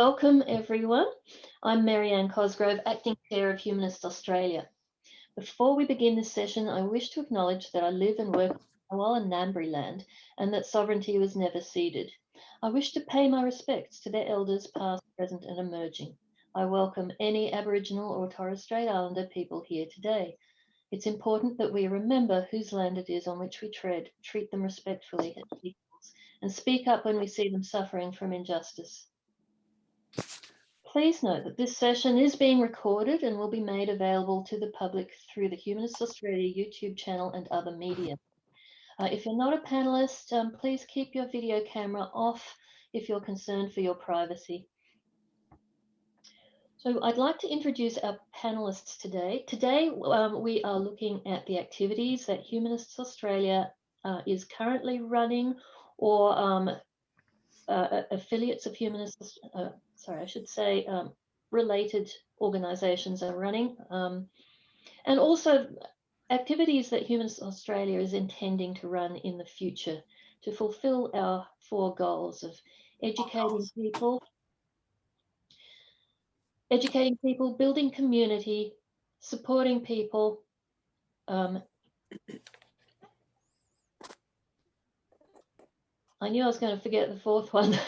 Welcome everyone. I'm Marianne Cosgrove, Acting Chair of Humanists Australia. Before we begin this session, I wish to acknowledge that I live and work on Awal and Ngambri land and that sovereignty was never ceded. I wish to pay my respects to their elders past, present and emerging. I welcome any Aboriginal or Torres Strait Islander people here today. It's important that we remember whose land it is on which we tread, treat them respectfully as equals, and speak up when we see them suffering from injustice. Please note that this session is being recorded and will be made available to the public through the Humanists Australia YouTube channel and other media. If you're not a panelist, please keep your video camera off if you're concerned for your privacy. So I'd like to introduce our panelists today. Today, we are looking at the activities that Humanists Australia is currently running, or affiliates of Humanists, related organisations are running, and also activities that Humanists Australia is intending to run in the future to fulfil our 4 goals of educating people, building community, supporting people, I knew I was going to forget the 4th one.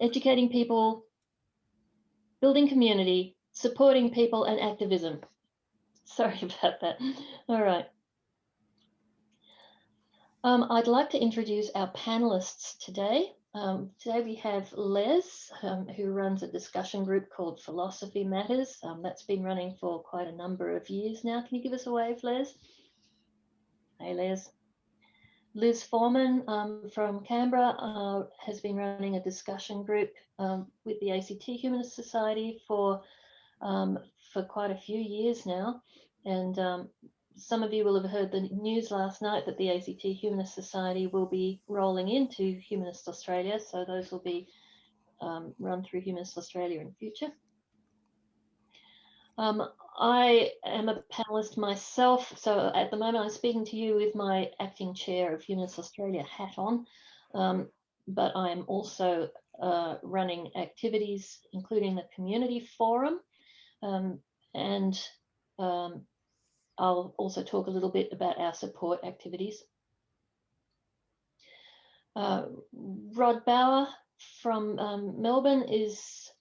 Educating people, building community, supporting people and activism. Sorry about that. All right. I'd like to introduce our panelists today. Today we have Les, who runs a discussion group called Philosophy Matters. That's been running for quite a number of years now. Can you give us a wave, Les? Hey, Les. Liz Forman from Canberra has been running a discussion group with the ACT Humanist Society for quite a few years now. And some of you will have heard the news last night that the ACT Humanist Society will be rolling into Humanists Australia. So those will be run through Humanists Australia in the future. I am a panelist myself, so at the moment I'm speaking to you with my acting chair of Humanists Australia hat on, but I'm also running activities, including the community forum, and I'll also talk a little bit about our support activities. Rod Bauer from Melbourne is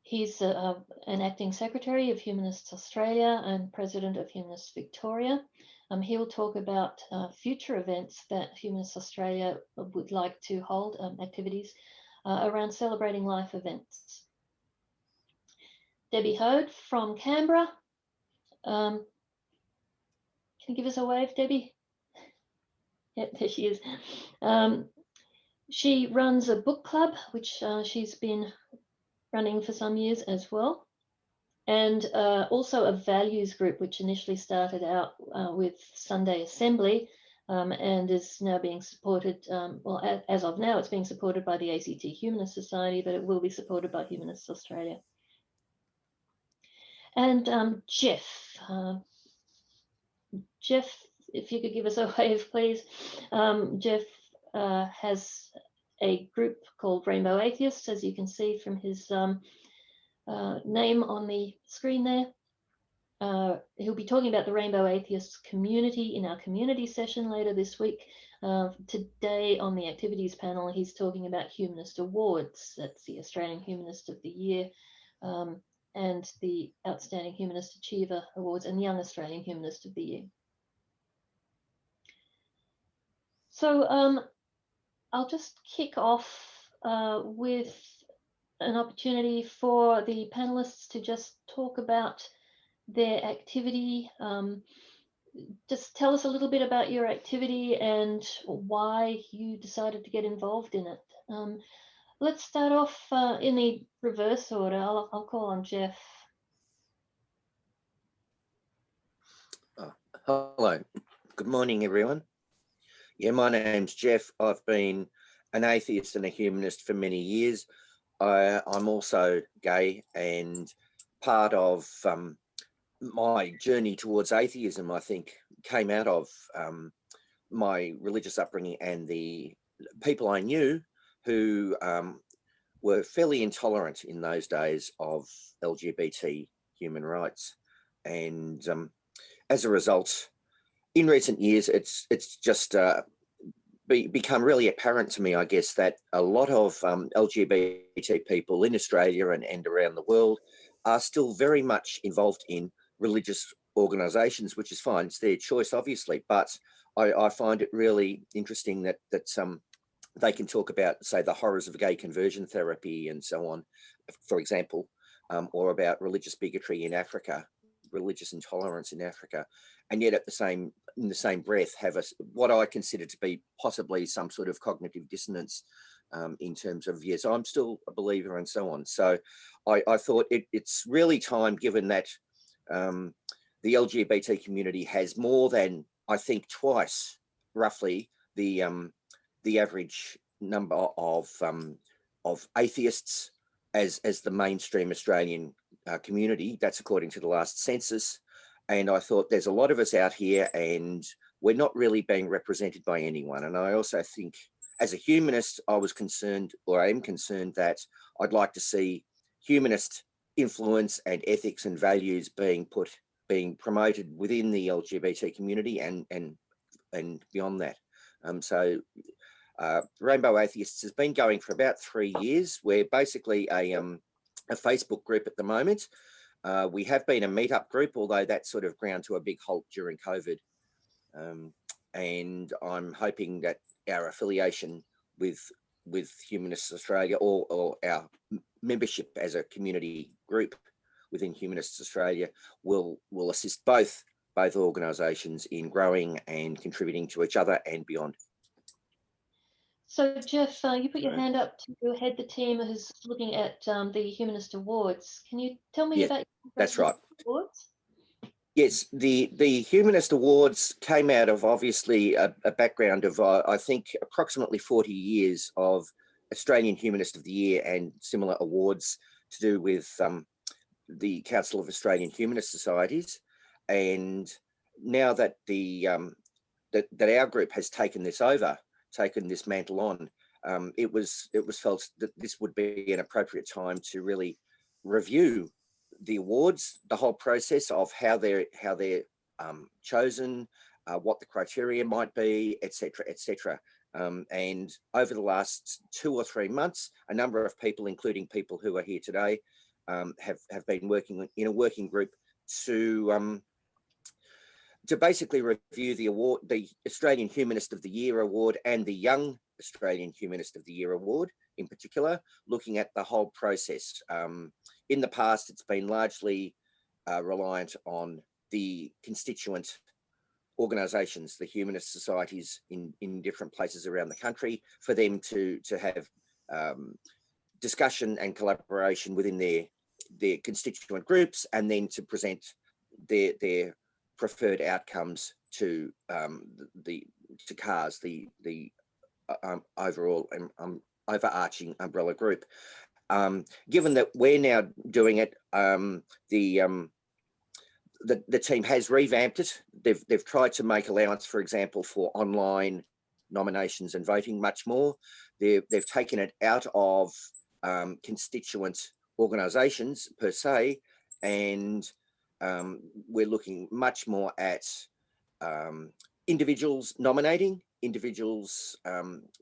he's an acting secretary of Humanists Australia and president of Humanists Victoria. He'll talk about future events that Humanists Australia would like to hold, activities around celebrating life events. Debbie Hode from Canberra. Can you give us a wave, Debbie? Yep, there she is. She runs a book club, which she's been running for some years as well, and also a values group, which initially started out with Sunday Assembly and is now being supported, well, as of now, it's being supported by the ACT Humanist Society, but it will be supported by Humanists Australia. And Jeff, if you could give us a wave, please. Jeff has a group called Rainbow Atheists, as you can see from his name on the screen there. He'll be talking about the Rainbow Atheists community in our community session later this week. Today on the activities panel, he's talking about Humanist Awards. That's the Australian Humanist of the Year and the Outstanding Humanist Achiever Awards and Young Australian Humanist of the Year. So I'll just kick off with an opportunity for the panelists to just talk about their activity. Just tell us a little bit about your activity and why you decided to get involved in it. Let's start off in the reverse order. I'll call on Jeff. Hello, good morning everyone. Yeah, my name's Jeff. I've been an atheist and a humanist for many years. I'm also gay, and part of my journey towards atheism, I think, came out of my religious upbringing and the people I knew who were fairly intolerant in those days of LGBT human rights. And as a result, in recent years, it's just become really apparent to me, I guess, that a lot of LGBT people in Australia and around the world are still very much involved in religious organisations, which is fine. It's their choice, obviously. But I find it really interesting that they can talk about, say, the horrors of gay conversion therapy and so on, for example, or about religious bigotry in Africa, religious intolerance in Africa, and yet in the same breath have what I consider to be possibly some sort of cognitive dissonance in terms of, yes, I'm still a believer and so on. So I thought it's really time, given that the LGBT community has more than, I think, twice roughly the average number of atheists as the mainstream Australian community. That's according to the last census. And I thought there's a lot of us out here and we're not really being represented by anyone. And I also think, as a humanist, I was concerned, or I am concerned, that I'd like to see humanist influence and ethics and values being promoted within the LGBT community and beyond that. So Rainbow Atheists has been going for about 3 years. We're basically a Facebook group at the moment. We have been a meetup group, although that sort of ground to a big halt during COVID. And I'm hoping that our affiliation with Humanists Australia, or our membership as a community group within Humanists Australia, will assist both organisations in growing and contributing to each other and beyond. So, Jeff, you put your hand up to head the team who's looking at the Humanist Awards. Can you tell me about your that's right. awards? Yes, the Humanist Awards came out of, obviously, a background of, I think, approximately 40 years of Australian Humanist of the Year and similar awards to do with the Council of Australian Humanist Societies. And now that that our group has taken this mantle on, it was felt that this would be an appropriate time to really review the awards, the whole process of how they're chosen, what the criteria might be, etc., etc. And over the last 2 or 3 months, a number of people, including people who are here today, have been working in a working group to basically review the award, the Australian Humanist of the Year Award and the Young Australian Humanist of the Year Award in particular, looking at the whole process. In the past, it's been largely reliant on the constituent organisations, the humanist societies in different places around the country, for them to have discussion and collaboration within their constituent groups, and then to present their preferred outcomes to CARS, the overall overarching umbrella group. Given that we're now doing it, the team has revamped it. They've tried to make allowance, for example, for online nominations and voting much more. They've taken it out of constituent organisations per se, and we're looking much more at individuals nominating, individuals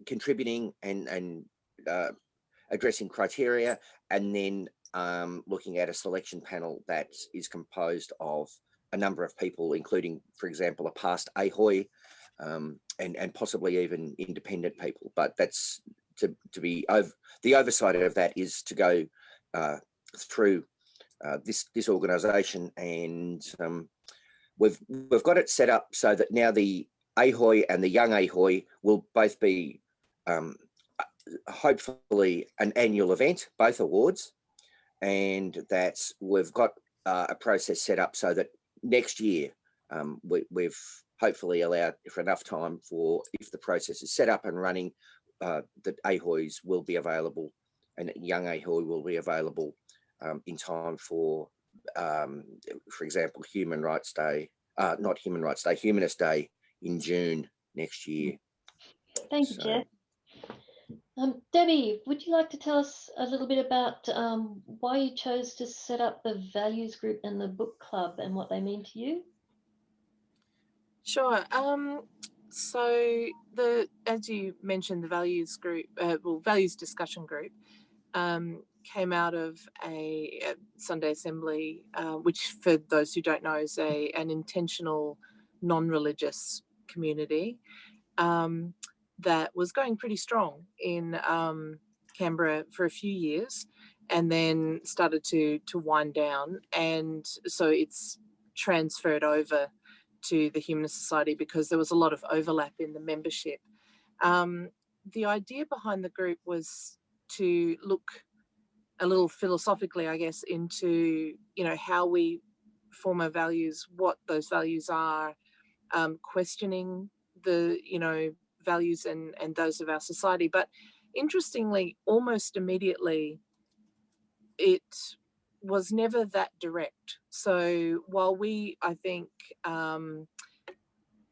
contributing and addressing criteria, and then looking at a selection panel that is composed of a number of people, including, for example, a past AHOI, and possibly even independent people. But that's to be over. The oversight of that is to go through this organisation, and we've got it set up so that now the AHOI and the Young AHOI will both be hopefully an annual event, both awards, and that we've got a process set up so that next year we've hopefully allowed for enough time for, if the process is set up and running, that AHOIs will be available and Young AHOI will be available in time for example, Humanist Day in June next year. Thank you, Jeff. Debbie, would you like to tell us a little bit about why you chose to set up the values group and the book club and what they mean to you? Sure. So as you mentioned, the values group, values discussion group, came out of a Sunday Assembly, which, for those who don't know, is an intentional, non-religious community that was going pretty strong in Canberra for a few years, and then started to wind down, and so it's transferred over to the Humanist Society because there was a lot of overlap in the membership. The idea behind the group was to look a little philosophically, I guess, into, how we form our values, what those values are, questioning the, values and those of our society. But interestingly, almost immediately, it was never that direct. So while we, I think,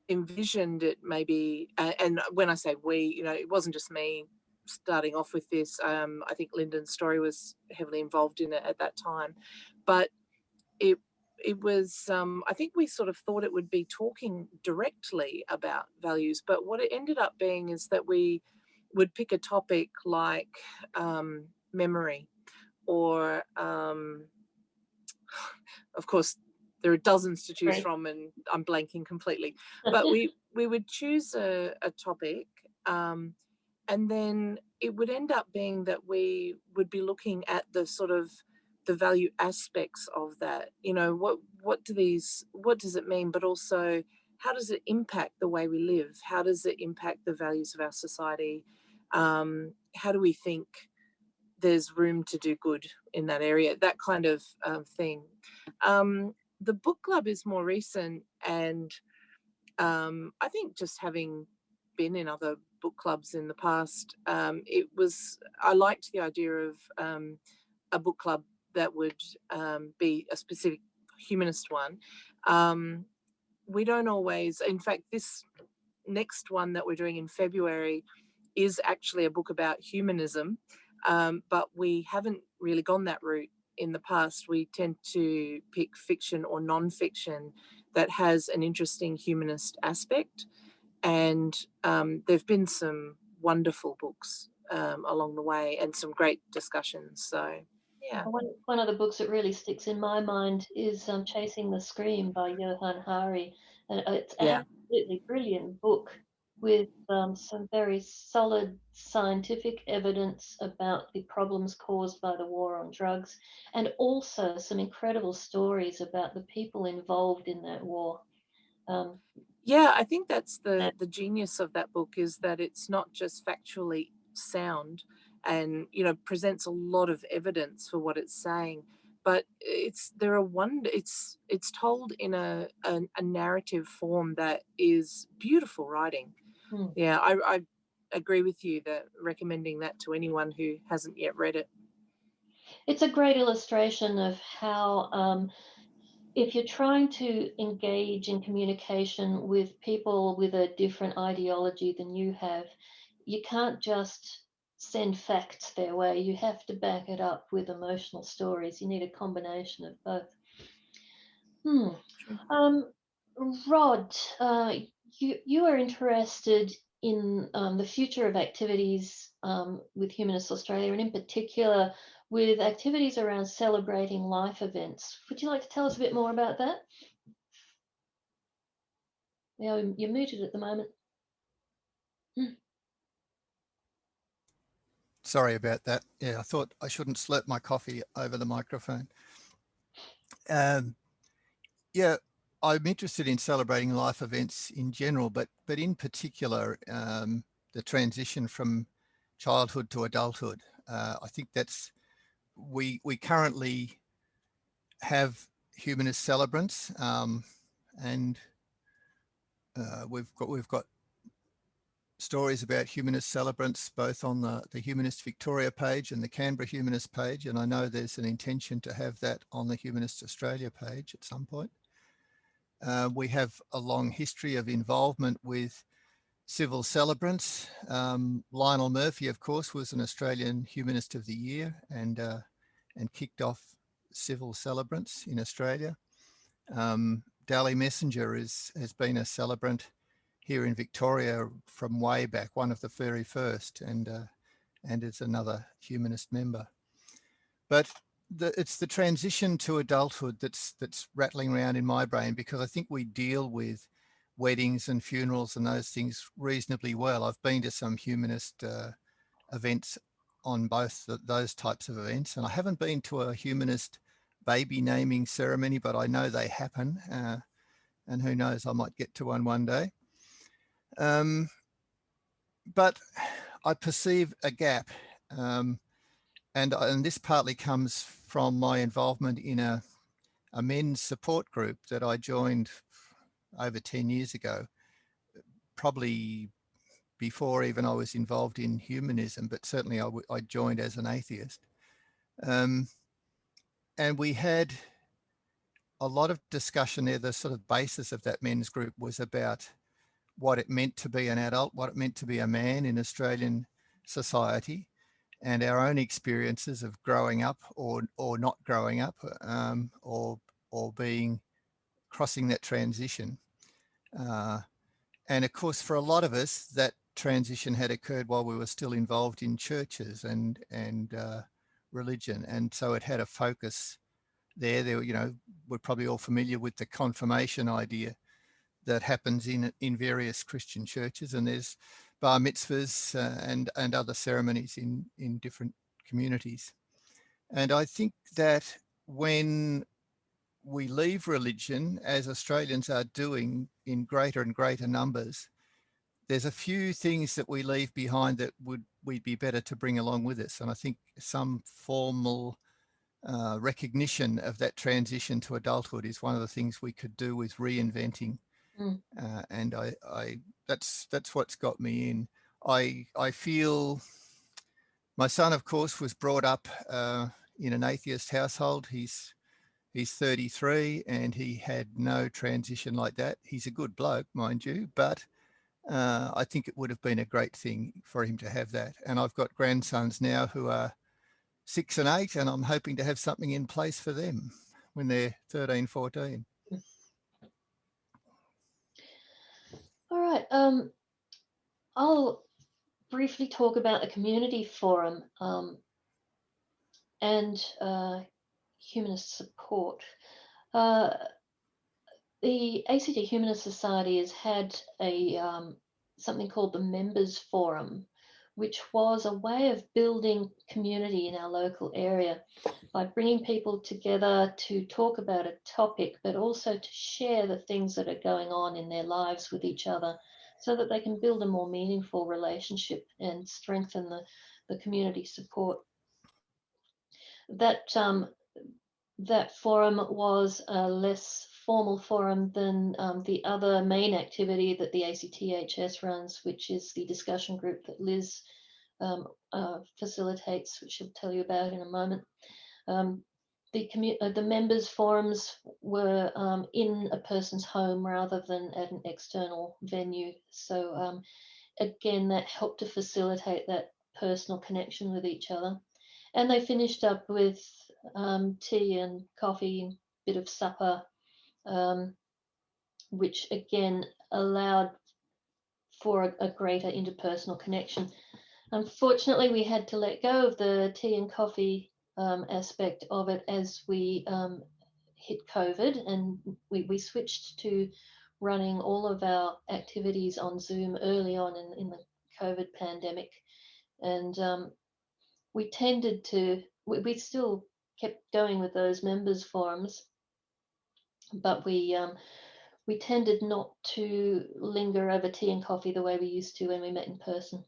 envisioned it maybe, and when I say we, it wasn't just me starting off with this. I think Lyndon Story was heavily involved in it at that time, but it was, I think we sort of thought it would be talking directly about values, but what it ended up being is that we would pick a topic like memory, or of course there are dozens to choose from and I'm blanking completely, but we would choose a topic, and then it would end up being that we would be looking at the sort of the value aspects of that. What does it mean, but also how does it impact the way we live? How does it impact the values of our society? How do we think there's room to do good in that area? That kind of thing. The book club is more recent, and I think just having been in other book clubs in the past, I liked the idea of a book club that would be a specific humanist one. We don't always, in fact, this next one that we're doing in February is actually a book about humanism, but we haven't really gone that route in the past. We tend to pick fiction or non-fiction that has an interesting humanist aspect, and there've been some wonderful books along the way and some great discussions. So yeah. One of the books that really sticks in my mind is Chasing the Scream by Johann Hari. And it's an absolutely brilliant book with some very solid scientific evidence about the problems caused by the war on drugs, and also some incredible stories about the people involved in that war. Yeah, I think that's the genius of that book, is that it's not just factually sound and, presents a lot of evidence for what it's saying, but it's told in a narrative form that is beautiful writing. Yeah, I agree with you that recommending that to anyone who hasn't yet read it. It's a great illustration of how if you're trying to engage in communication with people with a different ideology than you have, you can't just send facts their way. You have to back it up with emotional stories. You need a combination of both. Rod, you are interested in the future of activities with Humanists Australia, and in particular with activities around celebrating life events. Would you like to tell us a bit more about that? Yeah, you're muted at the moment. Sorry about that. Yeah, I thought I shouldn't slurp my coffee over the microphone. Yeah, I'm interested in celebrating life events in general, but in particular, the transition from childhood to adulthood. I think that's, we currently have humanist celebrants, and we've got stories about humanist celebrants both on the Humanist Victoria page and the Canberra Humanist page, and I know there's an intention to have that on the Humanists Australia page at some point. We have a long history of involvement with civil celebrants. Lionel Murphy, of course, was an Australian Humanist of the Year and kicked off civil celebrants in Australia. Dally Messenger has been a celebrant here in Victoria from way back, one of the very first, and is another humanist member. But it's the transition to adulthood that's rattling around in my brain, because I think we deal with weddings and funerals and those things reasonably well. I've been to some humanist events on both those types of events, and I haven't been to a humanist baby naming ceremony, but I know they happen, and who knows, I might get to one day. But I perceive a gap, and this partly comes from my involvement in a men's support group that I joined over 10 years ago, probably before even I was involved in humanism, but certainly I joined as an atheist. And we had a lot of discussion there. The sort of basis of that men's group was about what it meant to be an adult, what it meant to be a man in Australian society, and our own experiences of growing up or not growing up, or crossing that transition. And of course, for a lot of us, that transition had occurred while we were still involved in churches and religion, and so it had a focus there. You know, we're probably all familiar with the confirmation idea that happens in various Christian churches, and there's bar mitzvahs and other ceremonies in different communities. And I think that when we leave religion, as Australians are doing in greater and greater numbers, there's a few things that we leave behind that we'd be better to bring along with us. And I think some formal recognition of that transition to adulthood is one of the things we could do with reinventing. And that's what's got me in. I feel my son, of course, was brought up in an atheist household. He's 33 and he had no transition like that. He's a good bloke, mind you, but I think it would have been a great thing for him to have that. And I've got grandsons now who are 6 and 8, and I'm hoping to have something in place for them when they're 13, 14. All right. I'll briefly talk about the community forum and humanist support. The ACT Humanist Society has had something called the Members Forum, which was a way of building community in our local area by bringing people together to talk about a topic, but also to share the things that are going on in their lives with each other so that they can build a more meaningful relationship and strengthen the community support. That forum was a less formal forum than the other main activity that the ACTHS runs, which is the discussion group that Liz facilitates, which she'll tell you about in a moment. The members' forums were in a person's home rather than at an external venue. So again, that helped to facilitate that personal connection with each other. And they finished up with tea and coffee, a bit of supper, which again allowed for a greater interpersonal connection. Unfortunately, we had to let go of the tea and coffee aspect of it as we hit COVID, and we switched to running all of our activities on Zoom early on in the COVID pandemic. And we tended to, we still kept going with those members forums, but we tended not to linger over tea and coffee the way we used to when we met in person.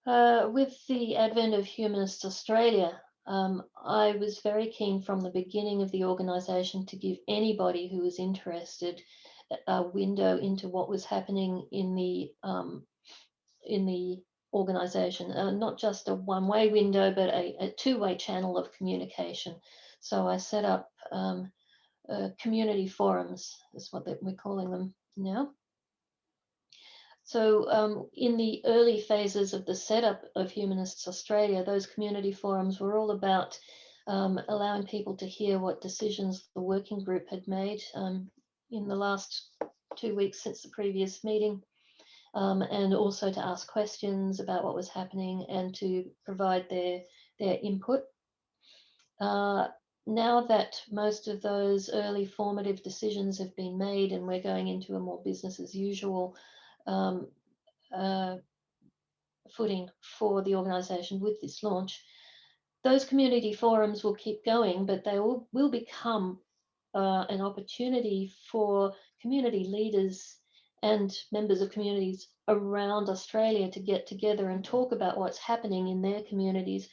With the advent of Humanists Australia, I was very keen from the beginning of the organisation to give anybody who was interested a window into what was happening in the organisation, not just a one-way window, but a two-way channel of communication. So I set up community forums, is what we're calling them now. So in the early phases of the setup of Humanists Australia, those community forums were all about allowing people to hear what decisions the working group had made in the last 2 weeks since the previous meeting, and also to ask questions about what was happening and to provide their input. Now that most of those early formative decisions have been made and we're going into a more business as usual footing for the organisation with this launch, those community forums will keep going, but they will become an opportunity for community leaders and members of communities around Australia to get together and talk about what's happening in their communities,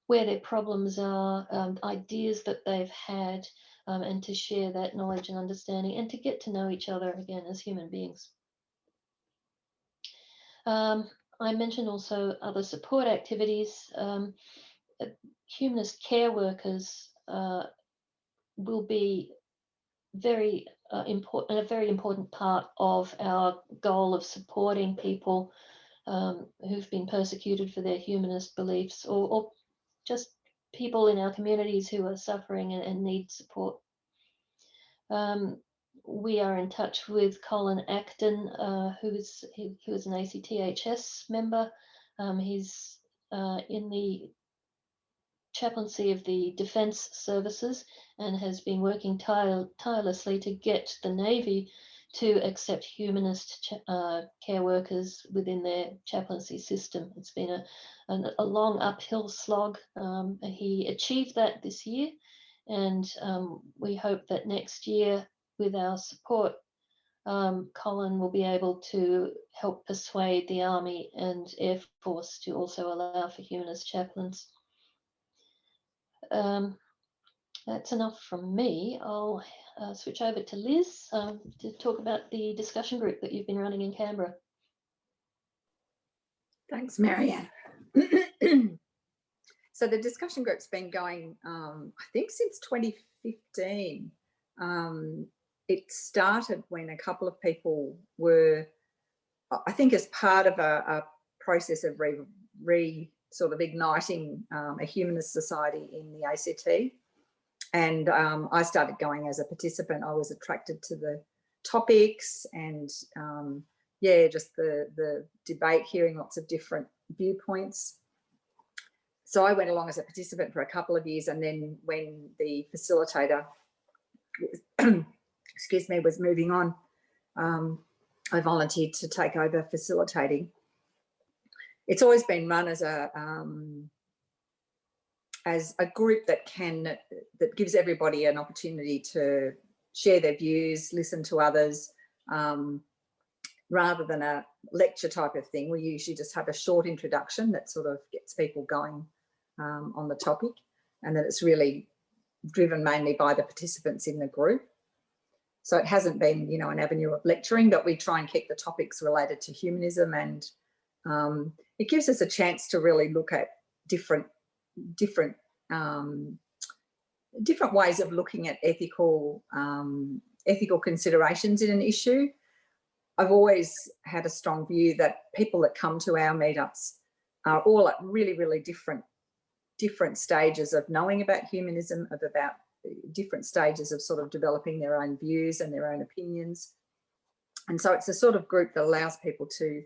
where their problems are, ideas that they've had, and to share that knowledge and understanding and to get to know each other again as human beings. I mentioned also other support activities. Humanist care workers will be very important, a very important part of our goal of supporting people who've been persecuted for their humanist beliefs, or just people in our communities who are suffering and need support. We are in touch with Colin Acton, who was an ACTHS member. He's in the chaplaincy of the Defence Services and has been working tirelessly to get the Navy to accept humanist care workers within their chaplaincy system. It's been a long uphill slog. He achieved that this year, and we hope that next year, with our support, Colin will be able to help persuade the Army and Air Force to also allow for humanist chaplains. That's enough from me. I'll switch over to Liz to talk about the discussion group that you've been running in Canberra. Thanks, Marianne. So the discussion group's been going, I think, since 2015. It started when a couple of people were, I think, as part of a process of sort of igniting a humanist society in the ACT. And I started going as a participant. I was attracted to the topics and, yeah, just the debate, hearing lots of different viewpoints. So I went along as a participant for a couple of years, and then when the facilitator, excuse me, was moving on, I volunteered to take over facilitating. It's always been run as a group that gives everybody an opportunity to share their views, listen to others, rather than a lecture type of thing. We usually just have a short introduction that sort of gets people going on the topic, and then it's really driven mainly by the participants in the group. So it hasn't been, you know, an avenue of lecturing, but we try and keep the topics related to humanism, and it gives us a chance to really look at different ways of looking at ethical considerations in an issue. I've always had a strong view that people that come to our meetups are all at really, really different stages of knowing about humanism, of about different stages of sort of developing their own views and their own opinions. And so it's a sort of group that allows people to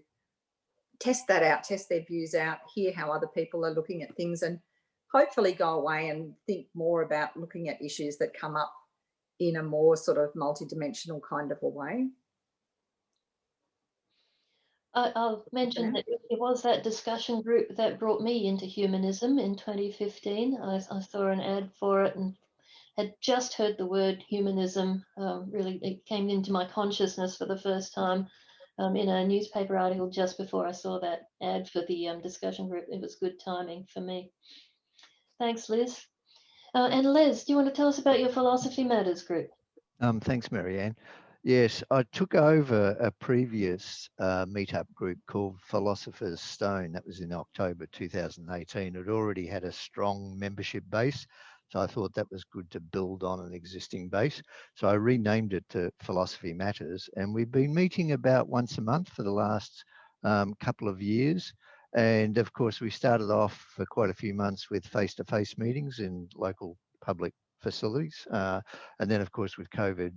test that out, test their views out, hear how other people are looking at things, and hopefully go away and think more about looking at issues that come up in a more sort of multidimensional kind of a way. I'll mention that it was that discussion group that brought me into humanism in 2015. I saw an ad for it and had just heard the word humanism. Really, it came into my consciousness for the first time in a newspaper article just before I saw that ad for the discussion group. It was good timing for me. Thanks, Liz. And Les, do you want to tell us about your Philosophy Matters group? Thanks, Marianne. Yes, I took over a previous meetup group called Philosopher's Stone. That was in October 2018. It already had a strong membership base. So I thought that was good to build on an existing base. So I renamed it to Philosophy Matters, and we've been meeting about once a month for the last couple of years. And of course, we started off for quite a few months with face-to-face meetings in local public facilities. And then, of course, with COVID,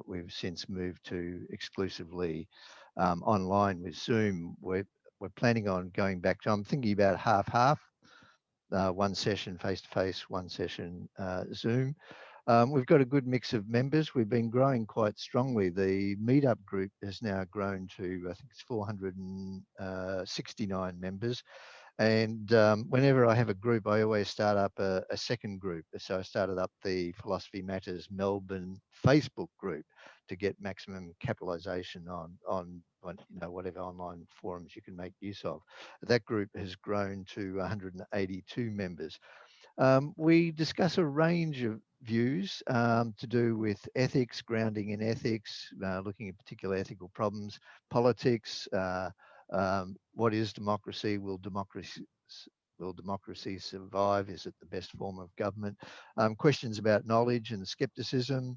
we've since moved to exclusively online with Zoom. We're planning on going back to, I'm thinking about half-half. One session face-to-face, one session Zoom. We've got a good mix of members. We've been growing quite strongly. The meetup group has now grown to, I think it's 469 members. And whenever I have a group, I always start up a second group. So I started up the Philosophy Matters Melbourne Facebook group to get maximum capitalisation on whatever online forums you can make use of. That group has grown to 182 members. We discuss a range of views to do with ethics, grounding in ethics, looking at particular ethical problems, politics. What is democracy? Will democracy survive? Is it the best form of government? Questions about knowledge and skepticism.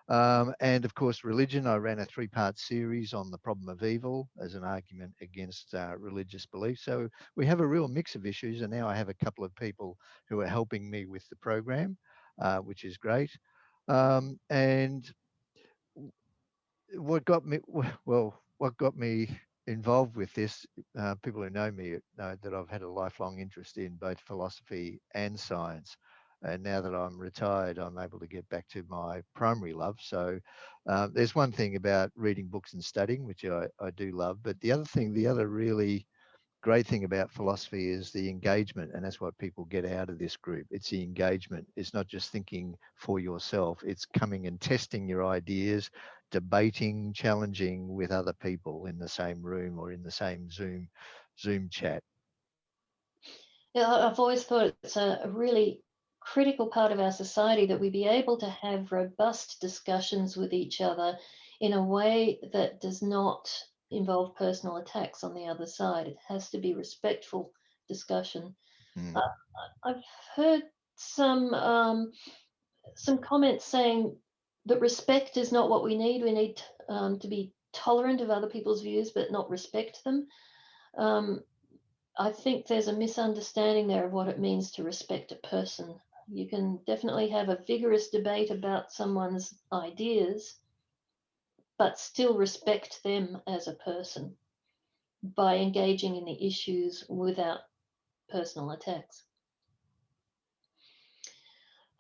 And of course, religion. I ran a 3-part series on the problem of evil as an argument against religious belief. So we have a real mix of issues, and now I have a couple of people who are helping me with the program, which is great. And what got me involved with this, people who know me know that I've had a lifelong interest in both philosophy and science. And now that I'm retired, I'm able to get back to my primary love. So there's one thing about reading books and studying, which I do love. But the other really great thing about philosophy is the engagement, and that's what people get out of this group. It's the engagement. It's not just thinking for yourself. It's coming and testing your ideas, debating, challenging with other people in the same room or in the same Zoom chat. Yeah, I've always thought it's a really critical part of our society that we be able to have robust discussions with each other in a way that does not involve personal attacks on the other side. It has to be respectful discussion. I've heard some comments saying that respect is not what we need. We need to be tolerant of other people's views, but not respect them. I think there's a misunderstanding there of what it means to respect a person. You can definitely have a vigorous debate about someone's ideas, but still respect them as a person by engaging in the issues without personal attacks.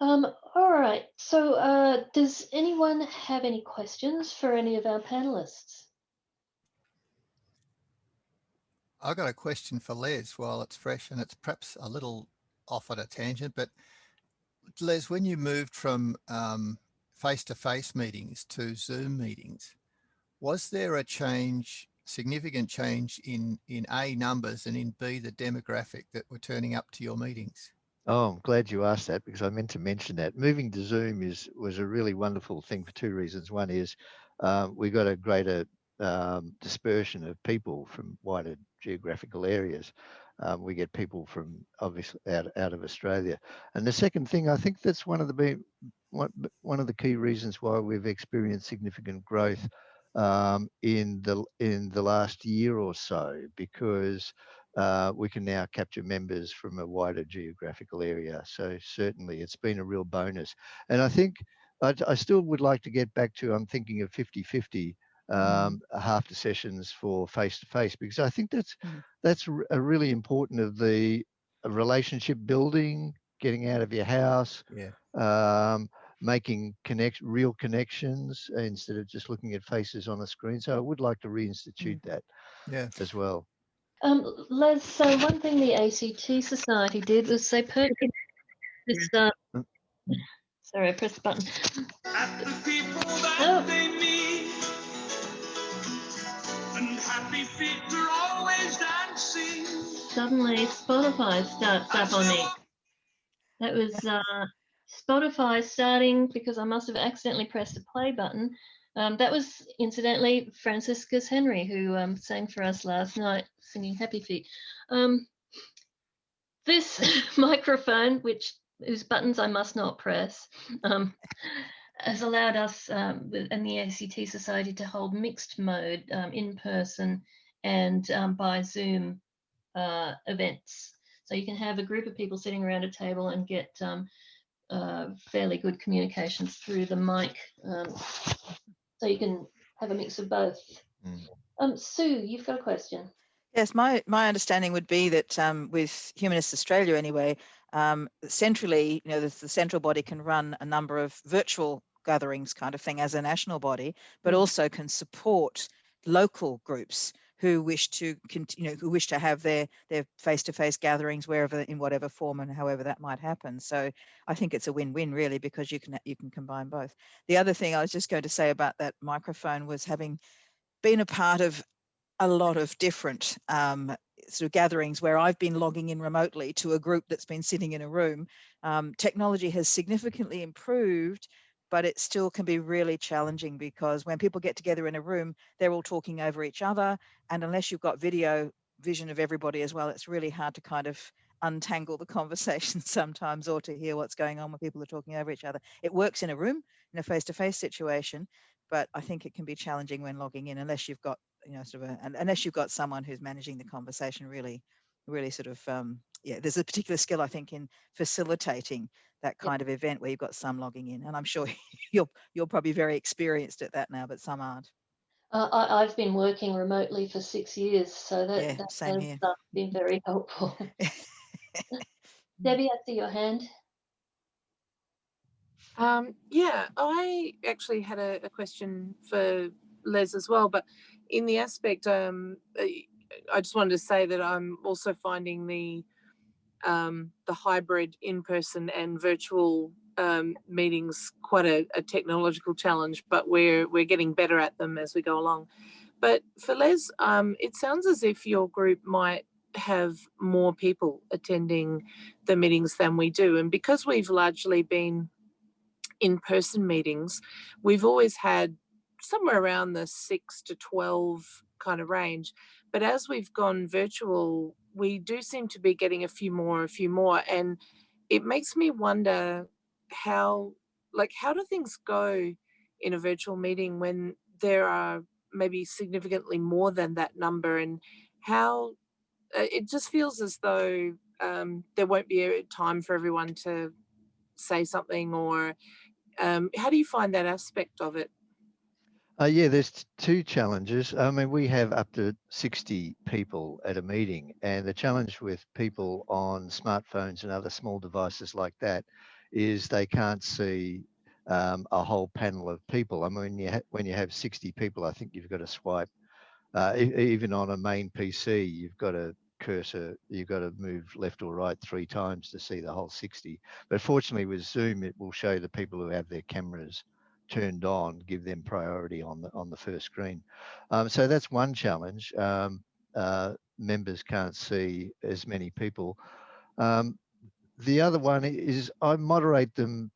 All right, so does anyone have any questions for any of our panelists? I've got a question for Les while it's fresh, and it's perhaps a little off at a tangent, but Les, when you moved from face-to-face meetings to Zoom meetings, was there a significant change in A, numbers, and in B, the demographic that were turning up to your meetings? Oh, I'm glad you asked that, because I meant to mention that. Moving to Zoom was a really wonderful thing for 2 reasons. One is we got a greater dispersion of people from wider geographical areas. We get people from obviously out of Australia. And the second thing, I think that's one of the key reasons why we've experienced significant growth in the last year or so, because we can now capture members from a wider geographical area. So certainly it's been a real bonus. And I think I still would like to get back to, I'm thinking of 50-50 half the sessions for face-to-face, because I think that's a really important of the relationship building, getting out of your house, making real connections instead of just looking at faces on a screen. So I would like to reinstitute that as well. Les, so one thing the ACT Society did was they purchased this. Sorry, I pressed the button. They meet, and happy feet are always dancing. Suddenly, Spotify starts up on me. That was Spotify starting because I must have accidentally pressed the play button. That was, incidentally, Franciscus Henry, who sang for us last night, singing Happy Feet. This microphone, which whose buttons I must not press, has allowed us and the ACT Society to hold mixed mode in person and by Zoom events. So you can have a group of people sitting around a table and get fairly good communications through the mic. So you can have a mix of both. Sue, you've got a question. Yes, my understanding would be that with Humanists Australia anyway, centrally, the central body can run a number of virtual gatherings kind of thing as a national body, but also can support local groups who wish to have their face-to-face gatherings wherever, in whatever form and however that might happen. So I think it's a win-win really, because you can combine both. The other thing I was just going to say about that microphone was, having been a part of a lot of different sort of gatherings where I've been logging in remotely to a group that's been sitting in a room, technology has significantly improved, but it still can be really challenging, because when people get together in a room, they're all talking over each other. And unless you've got vision of everybody as well, it's really hard to kind of untangle the conversation sometimes, or to hear what's going on when people are talking over each other. It works in a room, in a face-to-face situation, but I think it can be challenging when logging in, unless you've got unless you've got someone who's managing the conversation really sort of there's a particular skill, I think, in facilitating that kind of event where you've got some logging in, and I'm sure you're probably very experienced at that now, but some aren't. I've been working remotely for 6 years, so that same has here. Been very helpful. Debbie, I see your hand. Yeah, I actually had a question for Les as well, but in the aspect, I just wanted to say that I'm also finding the hybrid in-person and virtual meetings quite a technological challenge, but we're getting better at them as we go along. But for Les, it sounds as if your group might have more people attending the meetings than we do, and because we've largely been in-person meetings, we've always had somewhere around the 6 to 12 kind of range. But as we've gone virtual, we do seem to be getting a few more. And it makes me wonder how do things go in a virtual meeting when there are maybe significantly more than that number, and how it just feels as though there won't be a time for everyone to say something, or how do you find that aspect of it? Yeah, there's two challenges. I mean, we have up to 60 people at a meeting, and the challenge with people on smartphones and other small devices like that is they can't see a whole panel of people. I mean, when you have 60 people, I think you've got to swipe. Even on a main PC, you've got a cursor, you've got to move left or right 3 times to see the whole 60. But fortunately with Zoom, it will show the people who have their cameras turned on, give them priority on the first screen. So that's one challenge. Members can't see as many people. The other one is I moderate them.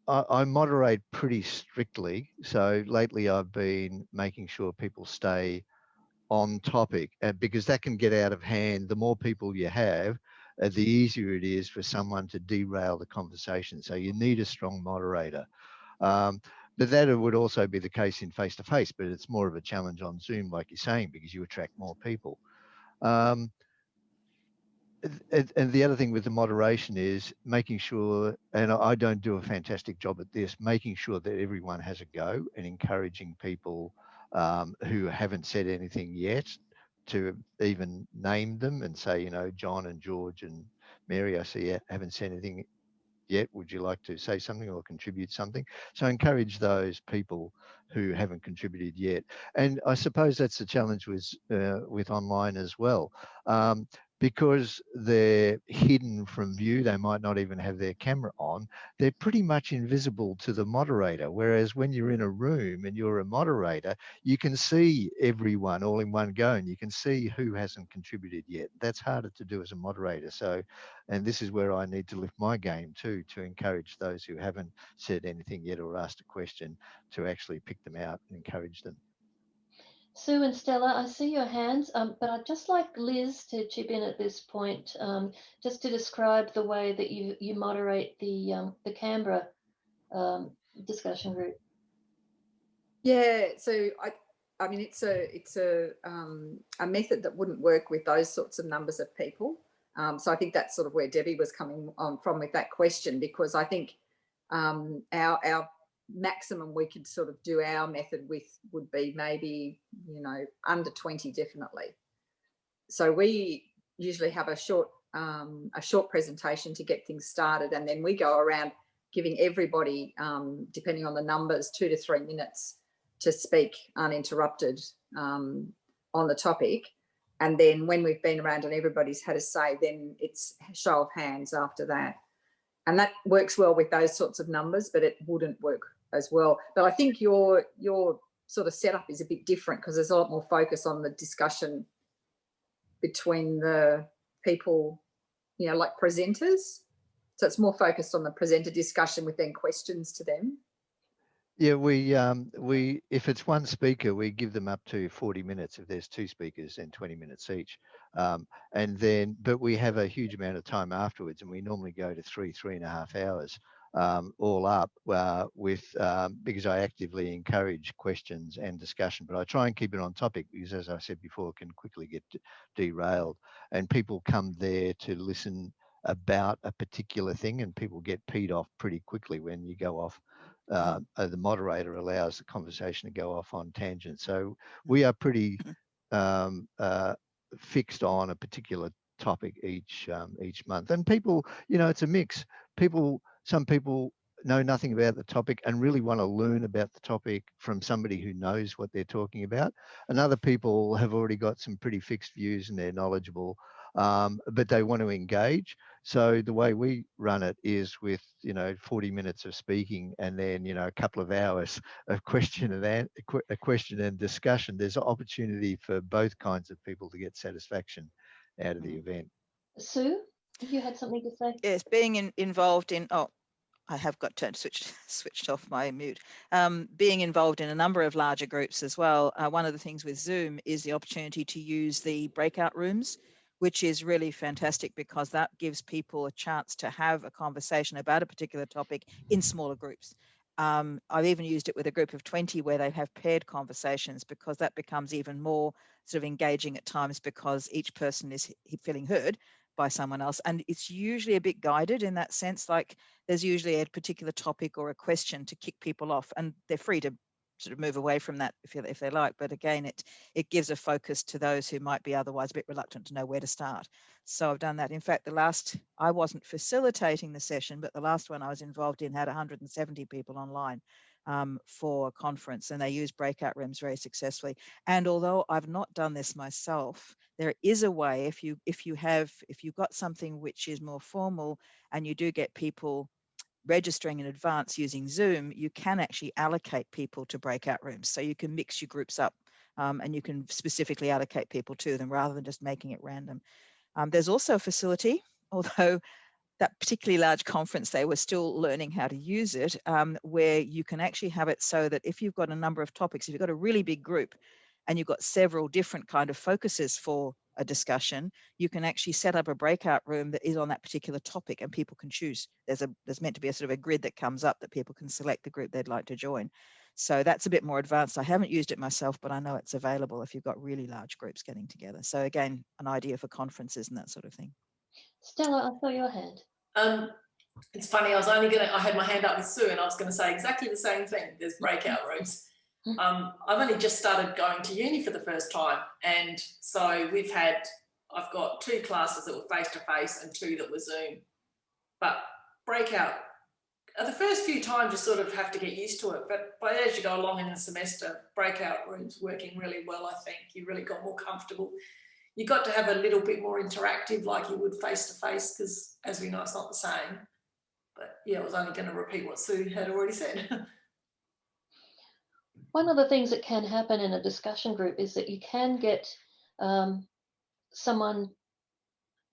I moderate pretty strictly. So lately I've been making sure people stay on topic, because that can get out of hand. The more people you have, the easier it is for someone to derail the conversation. So you need a strong moderator. But that would also be the case in face-to-face, but it's more of a challenge on Zoom, like you're saying, because you attract more people. And the other thing with the moderation is making sure, and I don't do a fantastic job at this, making sure that everyone has a go and encouraging people who haven't said anything yet to even name them and say, John and George and Mary, I see you haven't said anything yet. Would you like to say something or contribute something? So encourage those people who haven't contributed yet. And I suppose that's the challenge with online as well. Because they're hidden from view, they might not even have their camera on, they're pretty much invisible to the moderator. Whereas when you're in a room and you're a moderator, you can see everyone all in one go and you can see who hasn't contributed yet. That's harder to do as a moderator. So, and this is where I need to lift my game too, to encourage those who haven't said anything yet or asked a question to actually pick them out and encourage them. Sue and Stella, I see your hands, but I'd just like Liz to chip in at this point, just to describe the way that you moderate the Canberra discussion group. Yeah, so I mean, it's a method that wouldn't work with those sorts of numbers of people. So I think that's sort of where Debbie was coming from with that question, because I think our maximum we could sort of do our method with would be maybe, you know, under 20 definitely. So we usually have a short presentation to get things started, and then we go around giving everybody, depending on the numbers, 2 to 3 minutes to speak uninterrupted on the topic. And then when we've been around and everybody's had a say, then it's show of hands after that. And that works well with those sorts of numbers, but it wouldn't work as well. But I think your sort of setup is a bit different, because there's a lot more focus on the discussion between the people, you know, like presenters. So it's more focused on the presenter discussion with then questions to them. Yeah, we if it's one speaker, we give them up to 40 minutes. If there's 2 speakers, and 20 minutes each. And then, but we have a huge amount of time afterwards, and we normally go to 3.5 hours all up because I actively encourage questions and discussion, but I try and keep it on topic, because as I said before, it can quickly get derailed, and people come there to listen about a particular thing, and people get peed off pretty quickly when you go off. The moderator allows the conversation to go off on tangents. So we are pretty fixed on a particular topic each month. And people, you know, it's a mix. Some people know nothing about the topic and really want to learn about the topic from somebody who knows what they're talking about. And other people have already got some pretty fixed views and they're knowledgeable, but they want to engage. So the way we run it is with, you know, 40 minutes of speaking, and then, you know, a couple of hours of question and discussion. There's an opportunity for both kinds of people to get satisfaction out of the event. Sue, you had something to say? Yes, being involved in, I have got turned switched off my mute. Being involved in a number of larger groups as well. One of the things with Zoom is the opportunity to use the breakout rooms, which is really fantastic, because that gives people a chance to have a conversation about a particular topic in smaller groups. I've even used it with a group of 20 where they have paired conversations, because that becomes even more sort of engaging at times, because each person is feeling heard by someone else, and it's usually a bit guided in that sense. Like there's usually a particular topic or a question to kick people off, and they're free to sort of move away from that if they like. But again, it gives a focus to those who might be otherwise a bit reluctant to know where to start. So I've done that. In fact, I wasn't facilitating the session, but the last one I was involved in had 170 people online for a conference, and they used breakout rooms very successfully. And although I've not done this myself, there is a way, if you've got something which is more formal and you do get people registering in advance using Zoom, you can actually allocate people to breakout rooms. So you can mix your groups up, and you can specifically allocate people to them rather than just making it random. There's also a facility, although that particularly large conference, they were still learning how to use it, where you can actually have it so that if you've got a number of topics, if you've got a really big group and you've got several different kind of focuses for a discussion, you can actually set up a breakout room that is on that particular topic, and people can choose. There's meant to be a sort of a grid that comes up that people can select the group they'd like to join. So that's a bit more advanced. I haven't used it myself, but I know it's available if you've got really large groups getting together. So again, an idea for conferences and that sort of thing. Stella, I saw your hand. It's funny, I had my hand up with Sue, and I was going to say exactly the same thing. There's breakout rooms. I've only just started going to uni for the first time, and so I've got 2 classes that were face-to-face and 2 that were Zoom. But breakout, the first few times you sort of have to get used to it, but as you go along in the semester, breakout rooms working really well. I think you really got more comfortable. You got to have a little bit more interactive like you would face-to-face, because as we know, it's not the same. But yeah, I was only going to repeat what Sue had already said. One of the things that can happen in a discussion group is that you can get someone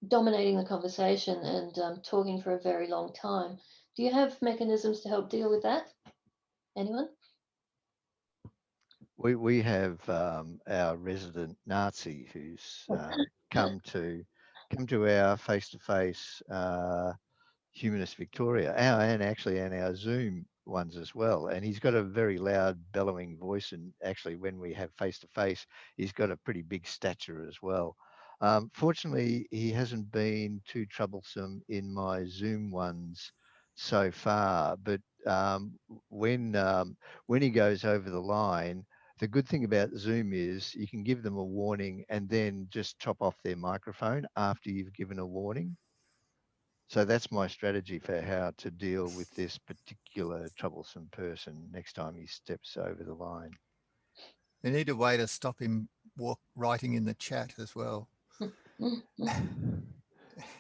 dominating the conversation and talking for a very long time. Do you have mechanisms to help deal with that? Anyone? We have our resident Nazi who's come to our face-to-face Humanist Victoria, and actually and our Zoom ones as well. And he's got a very loud, bellowing voice. And actually, when we have face-to-face, he's got a pretty big stature as well. Fortunately, he hasn't been too troublesome in my Zoom ones so far. But when he goes over the line, the good thing about Zoom is you can give them a warning and then just chop off their microphone after you've given a warning. So that's my strategy for how to deal with this particular troublesome person next time he steps over the line. They need a way to stop him writing in the chat as well.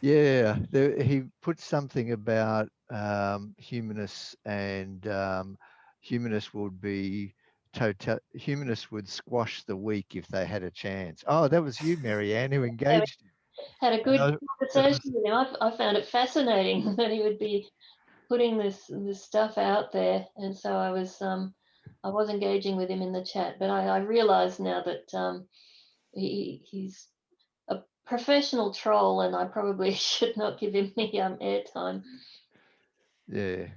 Yeah, he put something about humanists and humanists would be humanists would squash the weak if they had a chance. Oh, that was you, Marianne, who engaged him. Had a good conversation with him. I found it fascinating that he would be putting this stuff out there, and so I was engaging with him in the chat. But I realise now that he's a professional troll, and I probably should not give him the airtime. Yeah.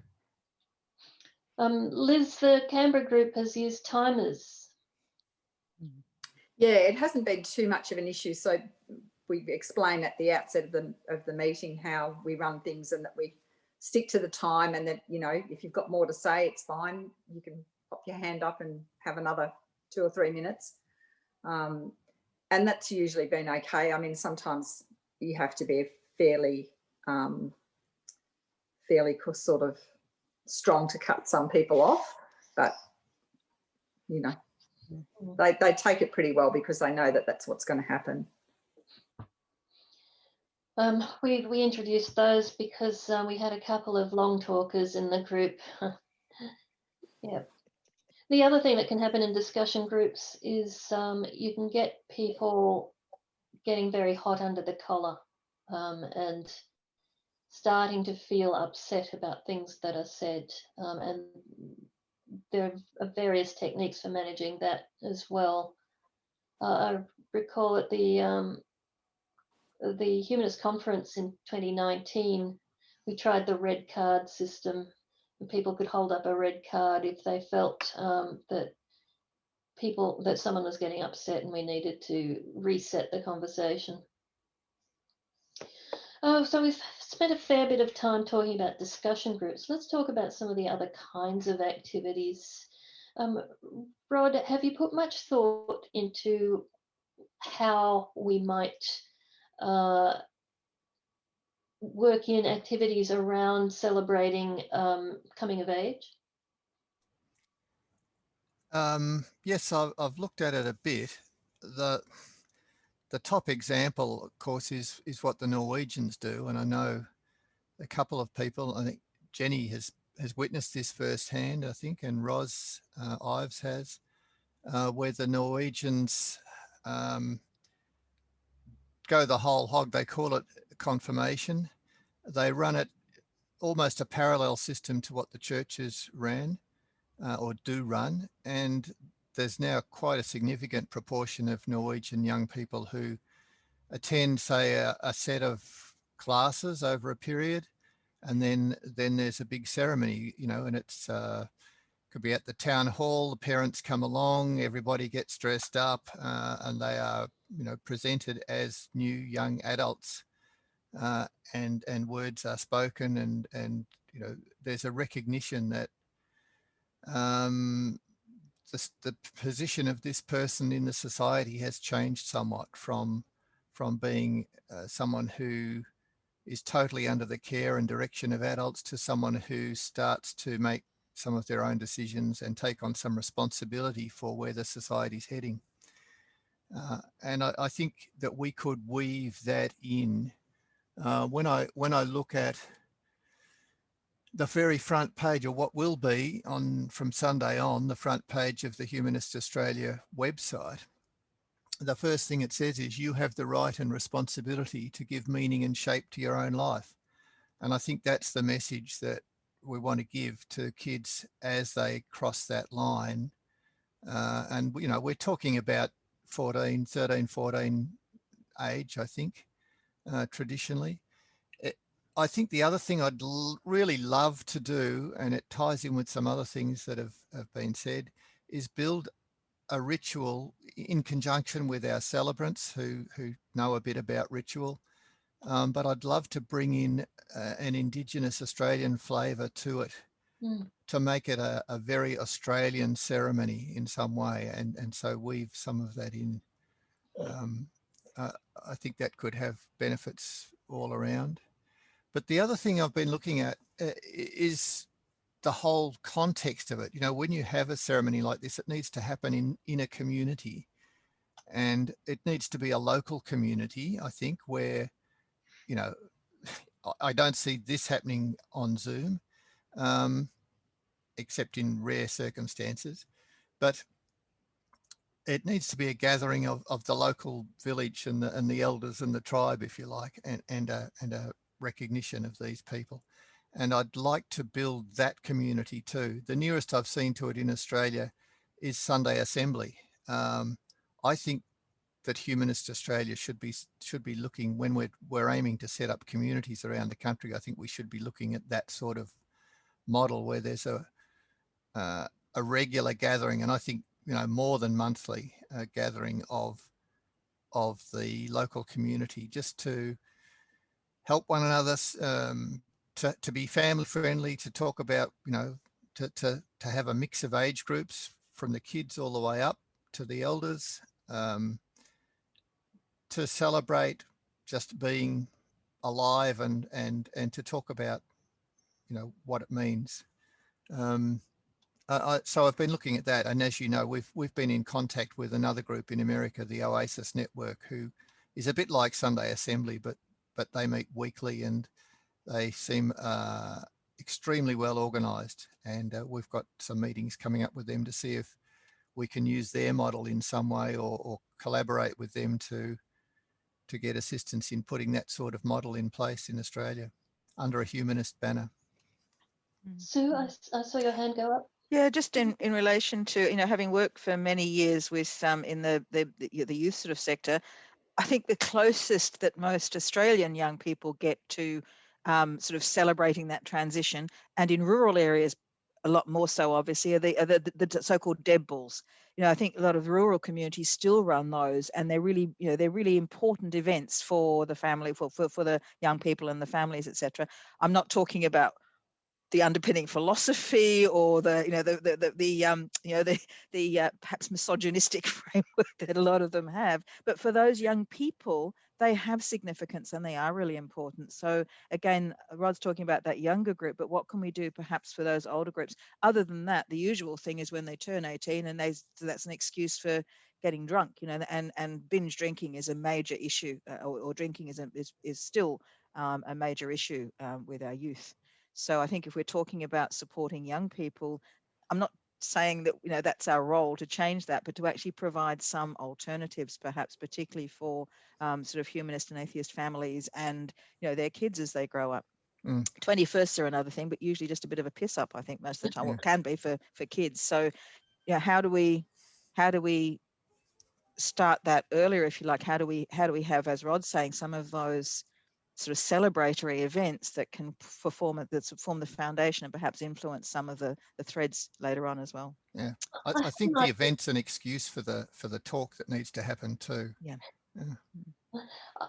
Liz, the Canberra group has used timers. Yeah, it hasn't been too much of an issue. So we've explained at the outset of the meeting how we run things and that we stick to the time, and that, you know, if you've got more to say, it's fine. You can pop your hand up and have another 2 or 3 minutes. And that's usually been okay. I mean, sometimes you have to be fairly sort of strong to cut some people off, but, you know, they take it pretty well because they know that that's what's going to happen. We introduced those because we had a couple of long talkers in the group. Yeah. The other thing that can happen in discussion groups is you can get people getting very hot under the collar and starting to feel upset about things that are said. And there are various techniques for managing that as well. I recall at the Humanist Conference in 2019, we tried the red card system. People could hold up a red card if they felt that someone was getting upset and we needed to reset the conversation. So we've spent a fair bit of time talking about discussion groups. Let's talk about some of the other kinds of activities. Rod, have you put much thought into how we might work in activities around celebrating coming of age? Yes, I've looked at it a bit. The top example, of course, is what the Norwegians do, and I know a couple of people. I think Jenny has witnessed this firsthand, I think, and Ros Ives has, where the Norwegians go the whole hog. They call it confirmation. They run it almost a parallel system to what the churches ran or do run. And there's now quite a significant proportion of Norwegian young people who attend, say, a set of classes over a period. And then there's a big ceremony, you know, and it's could be at the town hall. The parents come along, everybody gets dressed up, and they are, you know, presented as new young adults, and words are spoken, and you know, there's a recognition that the position of this person in the society has changed somewhat from being someone who is totally under the care and direction of adults to someone who starts to make some of their own decisions and take on some responsibility for where the society's heading. And I think that we could weave that in. When I look at the very front page, or what will be from Sunday on, the front page of the Humanists Australia website, the first thing it says is you have the right and responsibility to give meaning and shape to your own life. And I think that's the message that we want to give to kids as they cross that line And, you know, we're talking about 13, 14 age, I think, traditionally. I think the other thing I'd really love to do, and it ties in with some other things that have been said, is build a ritual in conjunction with our celebrants who know a bit about ritual. But I'd love to bring in an Indigenous Australian flavour to it, to make it a very Australian ceremony in some way, and so weave some of that in. I think that could have benefits all around. But the other thing I've been looking at is the whole context of it. You know, when you have a ceremony like this, it needs to happen in a community, and it needs to be a local community, I think, where, you know, I don't see this happening on Zoom, except in rare circumstances, but it needs to be a gathering of the local village and the elders and the tribe, if you like, and a recognition of these people. And I'd like to build that community too. The nearest I've seen to it in Australia is Sunday Assembly. I think that Humanists Australia should be looking, when we're aiming to set up communities around the country, I think we should be looking at that sort of model where there's a regular gathering, and I think, you know, more than monthly gathering of the local community, just to help one another, to be family friendly, to talk about, you know, to have a mix of age groups from the kids all the way up to the elders, to celebrate just being alive and to talk about, you know, what it means. So I've been looking at that, and as you know, we've been in contact with another group in America, the Oasis Network, who is a bit like Sunday Assembly, but they meet weekly, and they seem extremely well organised. And we've got some meetings coming up with them to see if we can use their model in some way, or collaborate with them to get assistance in putting that sort of model in place in Australia under a humanist banner. Sue, I saw your hand go up. Yeah, just in relation to, you know, having worked for many years with in the youth sort of sector, I think the closest that most Australian young people get to sort of celebrating that transition, and in rural areas a lot more so, obviously, are the so-called Deb balls. You know, I think a lot of rural communities still run those, and they're really, you know, they're really important events for the family, for the young people and the families, etc. I'm not talking about the underpinning philosophy, or the, you know, the perhaps misogynistic framework that a lot of them have, but for those young people, they have significance and they are really important. So again, Rod's talking about that younger group, but what can we do perhaps for those older groups? Other than that, the usual thing is when they turn 18, and that's an excuse for getting drunk, you know, and binge drinking is a major issue, or drinking is still a major issue with our youth. So I think if we're talking about supporting young people, I'm not saying that, you know, that's our role to change that, but to actually provide some alternatives, perhaps particularly for sort of humanist and atheist families and, you know, their kids as they grow up. 21sts are another thing, but usually just a bit of a piss up, I think, most of the time. Well, it can be for kids. So, yeah, how do we start that earlier, if you like? How do we have, as Rod's saying, some of those sort of celebratory events that can form the foundation and perhaps influence some of the threads later on as well? Yeah, I think the event's an excuse for the talk that needs to happen too. Yeah.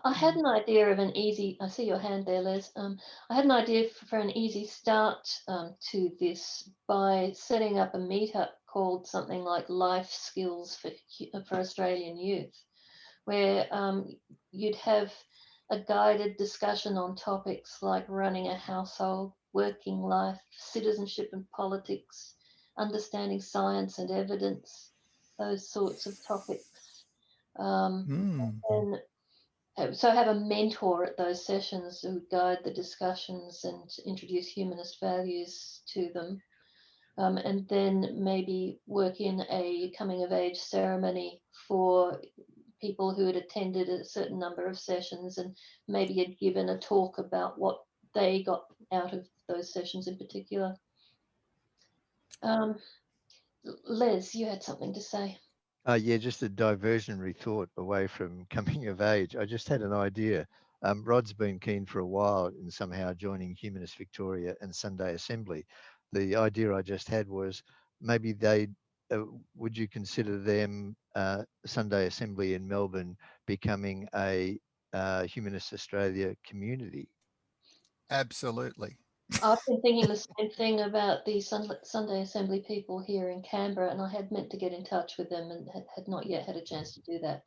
I had an idea of an easy, I see your hand there, Les. I had an idea for an easy start to this by setting up a meetup called something like Life Skills for Australian Youth, where you'd have a guided discussion on topics like running a household, working life, citizenship and politics, understanding science and evidence, those sorts of topics. And so have a mentor at those sessions who guide the discussions and introduce humanist values to them. And then maybe work in a coming of age ceremony for people who had attended a certain number of sessions and maybe had given a talk about what they got out of those sessions in particular. Les, you had something to say. Yeah, just a diversionary thought away from coming of age. I just had an idea. Rod's been keen for a while in somehow joining Humanist Victoria and Sunday Assembly. The idea I just had was maybe would you consider them, Sunday Assembly in Melbourne, becoming a Humanist Australia community? Absolutely. I've been thinking the same thing about the Sunday Assembly people here in Canberra, and I had meant to get in touch with them and had not yet had a chance to do that.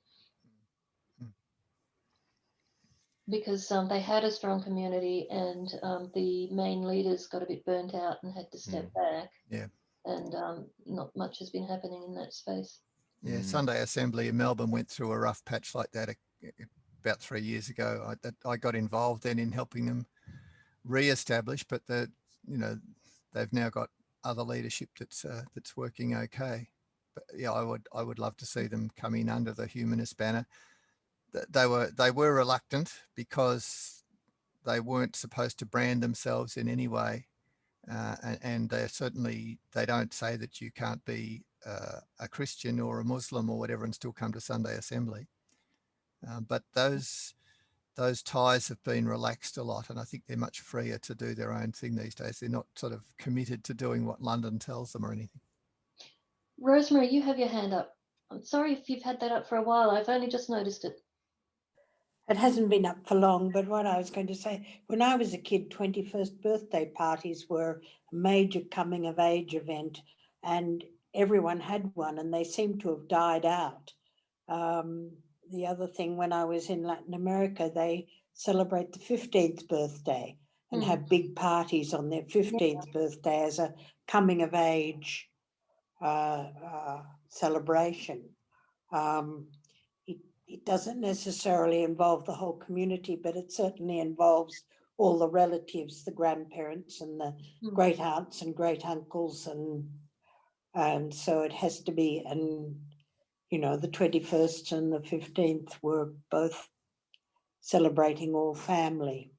Because they had a strong community, and the main leaders got a bit burnt out and had to step back. Yeah. And not much has been happening in that space. Yeah, Sunday Assembly in Melbourne went through a rough patch like that about 3 years ago. I got involved then in helping them re-establish, but they've now got other leadership that's working okay. But yeah, I would love to see them come in under the Humanist banner. They were reluctant because they weren't supposed to brand themselves in any way, and they don't say that you can't be a Christian or a Muslim or whatever and still come to Sunday Assembly. But those ties have been relaxed a lot, and I think they're much freer to do their own thing these days. They're not sort of committed to doing what London tells them or anything. Rosemary, you have your hand up. I'm sorry if you've had that up for a while. I've only just noticed it. It hasn't been up for long, but what I was going to say, when I was a kid, 21st birthday parties were a major coming of age event, and everyone had one, and they seem to have died out. The other thing, when I was in Latin America, they celebrate the 15th birthday and have big parties on their 15th birthday as a coming of age celebration. It doesn't necessarily involve the whole community, but it certainly involves all the relatives, the grandparents and the great aunts and great uncles, and so it has to be. And the 21st and the 15th were both celebrating all family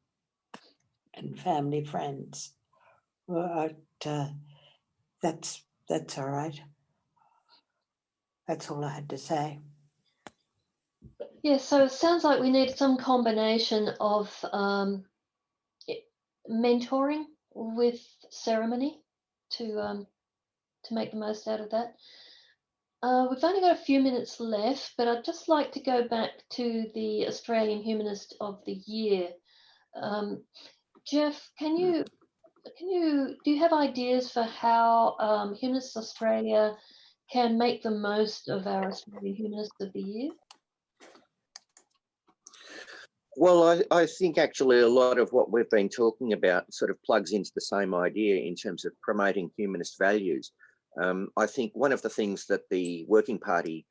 and family friends. But that's all right. That's all I had to say. Yeah, so it sounds like we need some combination of mentoring with ceremony to make the most out of that. We've only got a few minutes left, but I'd just like to go back to the Australian Humanist of the Year. Jeff, do you have ideas for how Humanists Australia can make the most of our Australian Humanist of the Year? Well, I think actually a lot of what we've been talking about sort of plugs into the same idea in terms of promoting humanist values. I think one of the things that the Working Party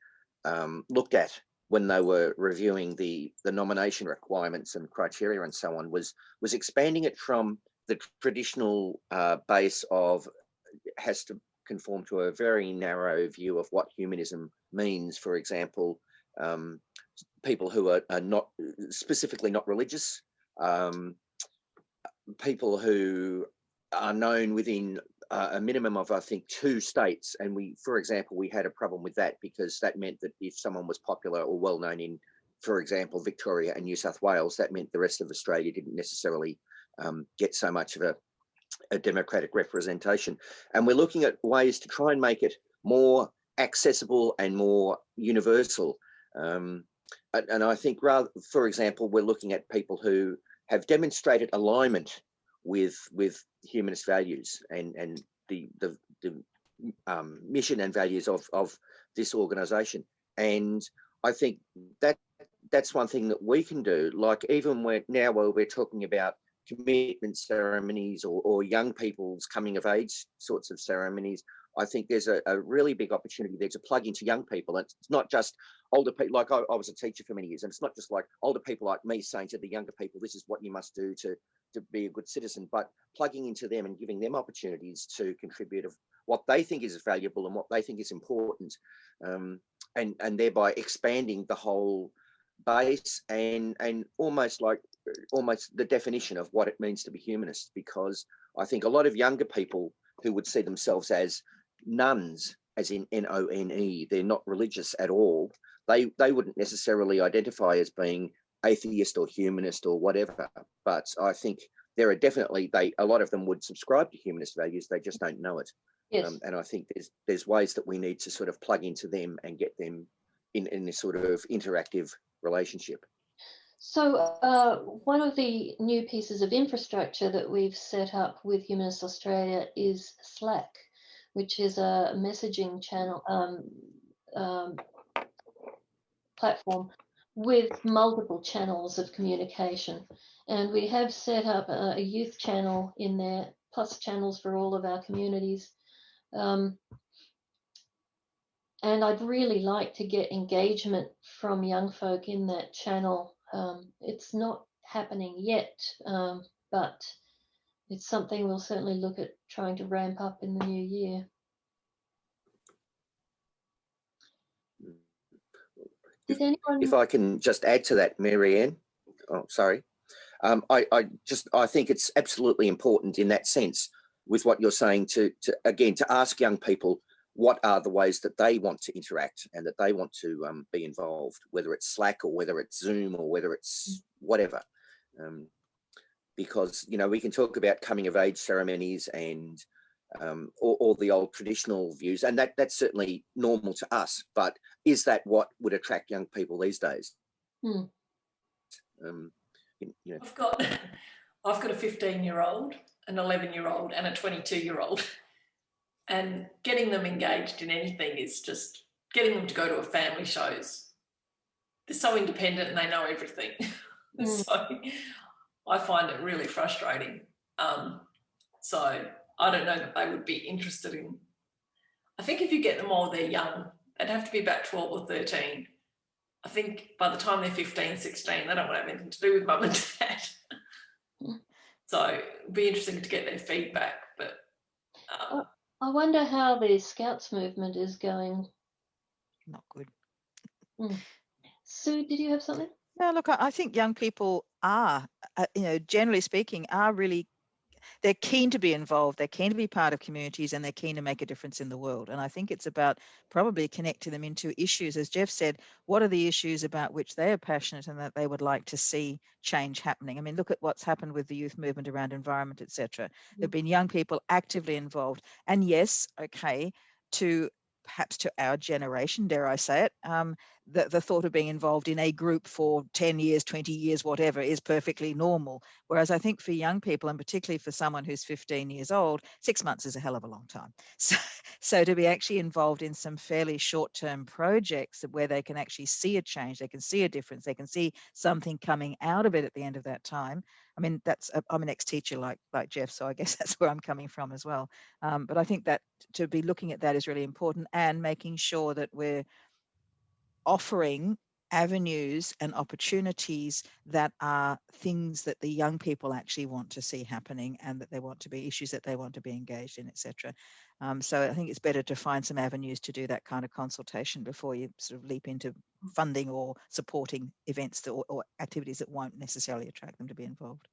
looked at when they were reviewing the nomination requirements and criteria and so on was expanding it from the traditional base of has to conform to a very narrow view of what humanism means. For example, people who are not specifically not religious, people who are known within a minimum of, I think, 2 states. And for example, we had a problem with that because that meant that if someone was popular or well known in, for example, Victoria and New South Wales, that meant the rest of Australia didn't necessarily get so much of a democratic representation. And we're looking at ways to try and make it more accessible and more universal. And I think for example, we're looking at people who have demonstrated alignment with humanist values and the mission and values of this organisation. And I think that's one thing that we can do. Like even while we're talking about commitment ceremonies or young people's coming of age sorts of ceremonies, I think there's a really big opportunity there to plug into young people. And it's not just older people. Like I was a teacher for many years, and it's not just like older people like me saying to the younger people, this is what you must do to be a good citizen, but plugging into them and giving them opportunities to contribute of what they think is valuable and what they think is important, and thereby expanding the whole base and almost the definition of what it means to be humanist. Because I think a lot of younger people who would see themselves as nuns as in N-O-N-E, they're not religious at all, they wouldn't necessarily identify as being atheist or humanist or whatever. But I think there are definitely, a lot of them would subscribe to humanist values, they just don't know it. Yes. And I think there's ways that we need to sort of plug into them and get them in this sort of interactive relationship. So one of the new pieces of infrastructure that we've set up with Humanists Australia is Slack, which is a messaging channel platform with multiple channels of communication. And we have set up a youth channel in there, plus channels for all of our communities. And I'd really like to get engagement from young folk in that channel. It's not happening yet, but it's something we'll certainly look at trying to ramp up in the new year. Did anyone... If I can just add to that, Marianne, oh, sorry. I think it's absolutely important in that sense with what you're saying to ask young people what are the ways that they want to interact and that they want to be involved, whether it's Slack or whether it's Zoom or whether it's whatever. Because, you know, we can talk about coming of age ceremonies and all the old traditional views, and that's certainly normal to us, but is that what would attract young people these days? Hmm. You know. I've got a 15-year-old, an 11-year-old and a 22-year-old, and getting them engaged in anything is just getting them to go to a family shows. They're so independent and they know everything. So I find it really frustrating. So I don't know that they would be interested in, I think if you get them while they're young, they'd have to be about 12 or 13. I think by the time they're 15, 16, they don't want to have anything to do with mum and dad. So it'd be interesting to get their feedback. But I wonder how the Scouts movement is going. Not good. Sue, did you have something? No, look, I think young people are, generally speaking, are really, they're keen to be involved, they're keen to be part of communities, and they're keen to make a difference in the world. And I think it's about probably connecting them into issues. As Jeff said, what are the issues about which they are passionate and that they would like to see change happening? I mean, look at what's happened with the youth movement around environment, etc. There have been young people actively involved. And yes, okay, perhaps to our generation, dare I say it, the thought of being involved in a group for 10 years, 20 years, whatever, is perfectly normal. Whereas I think for young people, and particularly for someone who's 15 years old, 6 months is a hell of a long time. So to be actually involved in some fairly short-term projects where they can actually see a change, they can see a difference, they can see something coming out of it at the end of that time. I mean, I'm an ex-teacher like Jeff, so I guess that's where I'm coming from as well. But I think that to be looking at that is really important, and making sure that we're offering avenues and opportunities that are things that the young people actually want to see happening, and that they want to be issues that they want to be engaged in, etc. So I think it's better to find some avenues to do that kind of consultation before you sort of leap into funding or supporting events or activities that won't necessarily attract them to be involved.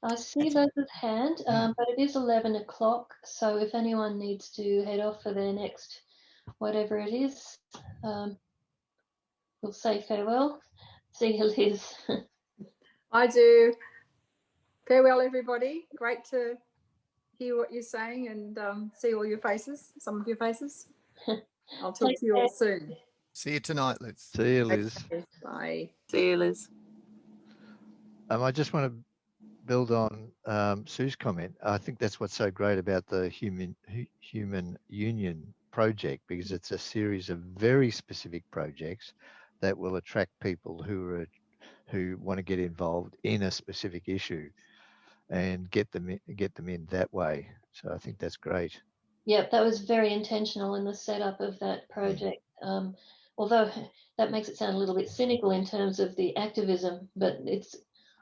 I see Liz's hand, but it is 11 o'clock. So if anyone needs to head off for their next, whatever it is, we'll say farewell. See you, Liz. I do. Farewell, everybody. Great to hear what you're saying and see all your faces, some of your faces. I'll talk to you all soon. See you tonight, Liz. See you, Liz. Bye. See you, Liz. I just want to build on Sue's comment. I think that's what's so great about the Human Union project, because it's a series of very specific projects that will attract people who want to get involved in a specific issue and get them in that way. So I think that's great. Yep, that was very intentional in the setup of that project. Although that makes it sound a little bit cynical in terms of the activism, but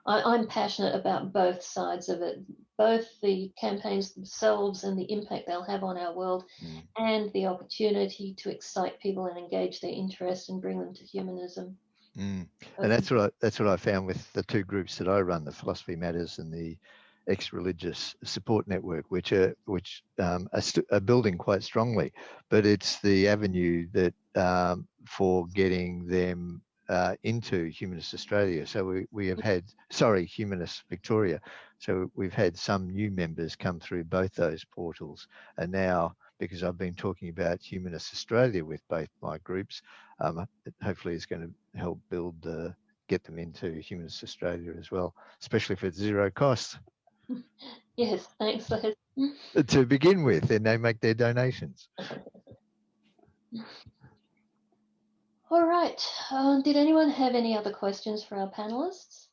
I'm passionate about both sides of it, both the campaigns themselves and the impact they'll have on our world, and the opportunity to excite people and engage their interest and bring them to humanism. And that's what I found with the two groups that I run, the Philosophy Matters and the ex-religious support network, which are building quite strongly. But it's the avenue that for getting them into Humanists Australia. So we have had, Humanists Victoria. So we've had some new members come through both those portals, and now, because I've been talking about Humanists Australia with both my groups, hopefully it's going to help build, get them into Humanists Australia as well, especially if it's zero cost. Yes, thanks, Les. To begin with, and they make their donations. All right. Did anyone have any other questions for our panelists?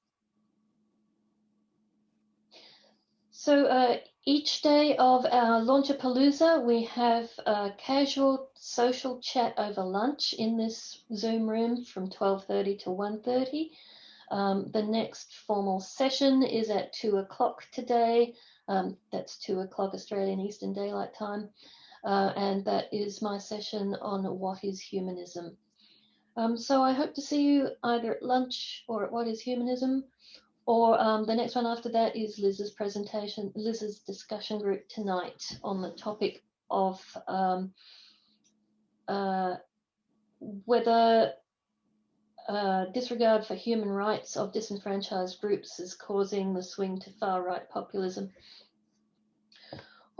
So each day of our Launch-a-Palooza, we have a casual social chat over lunch in this Zoom room from 12:30 to 1:30. The next formal session is at 2 o'clock today. That's 2 o'clock Australian Eastern Daylight Time. And that is my session on what is humanism. So I hope to see you either at lunch or at What is Humanism, or the next one after that is Liz's presentation, Liz's discussion group tonight on the topic of whether disregard for human rights of disenfranchised groups is causing the swing to far-right populism.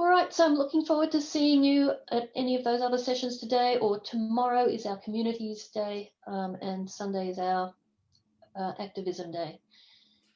All right, so I'm looking forward to seeing you at any of those other sessions today, or tomorrow is our Communities Day, and Sunday is our Activism Day.